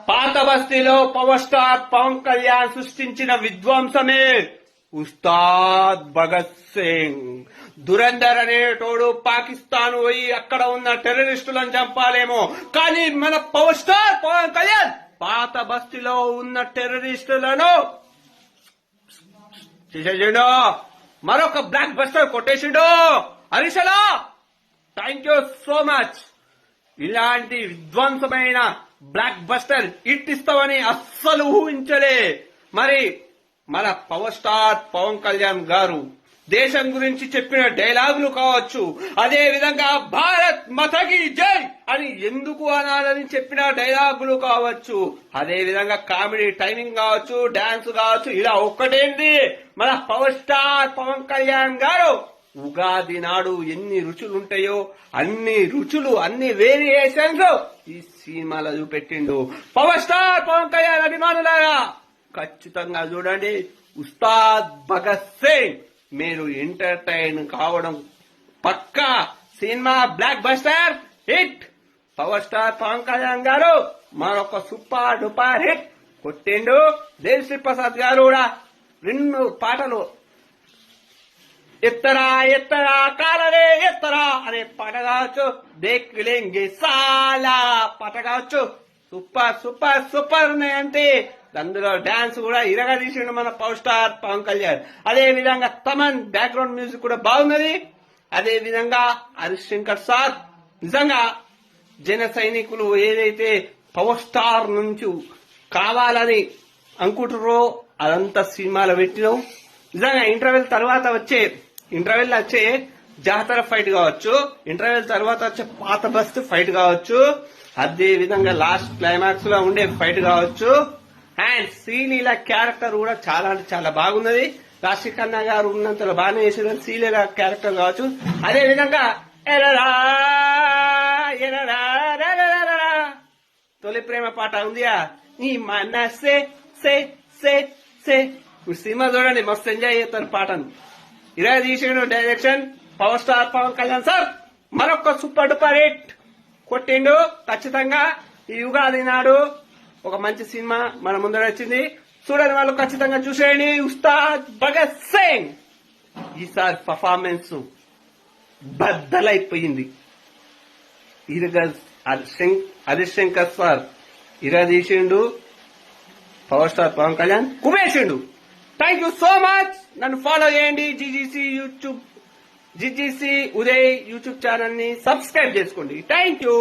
పాత బస్తీలో power star Pawan Kalyan సృష్టించిన విధ్వంసమే ఉస్తాద్ భగత్ సింగ్. దురంధర్ అనేటోడు పాకిస్తాన్ పోయి అక్కడ ఉన్న టెర్రరిస్టులను చంపాలేమో, కానీ మన పవర్ స్టార్ పవన్ కళ్యాణ్ పాత బస్తీలో ఉన్న టెర్రరిస్టులను చేసేసిండు. మరొక బ్లాక్ బస్టర్ కొట్టేసిండు. హరీషలా థ్యాంక్ యూ సో మచ్. ఇలాంటి విధ్వంసమైన బ్లాక్ బస్టర్ హిట్ ఇస్తామని అస్సలు ఊహించలే. మరి మన పవర్ స్టార్ పవన్ కళ్యాణ్ గారు దేశం గురించి చెప్పిన డైలాగులు కావచ్చు, అదే విధంగా భారత్ మతకి జై అని ఎందుకు అనాలని చెప్పిన డైలాగులు కావచ్చు, అదే విధంగా కామెడీ టైమింగ్ కావచ్చు, డాన్స్ కావచ్చు, ఇలా ఒక్కటేంటి మన పవర్ స్టార్ పవన్ కళ్యాణ్ గారు ఉగాది నాడు ఎన్ని రుచులుంటాయో అన్ని రుచులు, అన్ని వేరియేషన్స్ ఈ సినిమాలో చూపెట్టిండు. పవర్ స్టార్ పవన్ కళ్యాణ్ అభిమానులారా ఖచ్చితంగా చూడండి ఉస్తాద్ భగత్ సింగ్. మీరు ఎంటర్టైన్ కావడం పక్కా. Cinema blockbuster hit. Power star Pawan Kalyan గారు మరొక సూపర్ డూపర్ హిట్ కొట్టిండు. దేవిశ్రీ ప్రసాద్ గారు కూడా 2 పాటలు ఎత్తరా ఎత్తరా కాలరే ఎత్తరా అనే పాట కావచ్చు, దేక్ లేంగే సాలా పాట కావచ్చు, సూపర్ సూపర్ సూపర్ ఉన్నాయంటే అందులో డాన్స్ కూడా ఇరగా తీసిండు మన పవర్ స్టార్ పవన్ కళ్యాణ్. అదే విధంగా తమన్ బ్యాక్గ్రౌండ్ మ్యూజిక్ కూడా బాగున్నది. అదే విధంగా హరీష్ శంకర్ సార్ నిజంగా జన సైనికులు ఏదైతే పవర్ స్టార్ నుంచి కావాలని అనుకుంటారో అదంతా సినిమాలో పెట్టినాం. నిజంగా ఇంటర్వెల్ వచ్చే జాతర ఫైట్ కావచ్చు, ఇంటర్వెల్ తర్వాత వచ్చే పాత బస్తు ఫైట్ కావచ్చు, అదే విధంగా లాస్ట్ క్లైమాక్స్ లో ఉండే ఫైట్ కావచ్చు, అండ్ శ్రీలీల క్యారెక్టర్ కూడా చాలా అంటే చాలా బాగున్నది. రాశి ఖన్నా గారు ఉన్నంతలో బాగానే చేసిన శ్రీలీల క్యారెక్టర్ కావచ్చు. అదే విధంగా తొలి ప్రేమ పాట ఉందియా, నీ మనసే సే సే సే. సినిమా చూడండి, మస్తు ఎంజాయ్ చేస్తారు పాటను. ఇలా తీసిన direction power star Pawan Kalyan sir మరొక సూపర్ డూపర్ హిట్ కొట్టిండు. ఖచ్చితంగా ఈ యుగాది నాడు ఒక మంచి సినిమా మన ముందర వచ్చింది. చూడని వాళ్ళు ఖచ్చితంగా చూసేయండి. ఉస్తాద్ భగత్ సింగ్ ఈసారి పర్ఫార్మెన్స్ బద్దలైపోయింది. హరీష్ శంకర్ సార్ ఇలా తీసిండు, పవర్ స్టార్ పవన్ కళ్యాణ్ కుమేసిండు. Thank you so much. నన్ను ఫాలో చేయండి. జీజీసీ ఉదయ్ యూట్యూబ్ ఛానల్ ని సబ్స్క్రైబ్ చేసుకోండి. Thank you.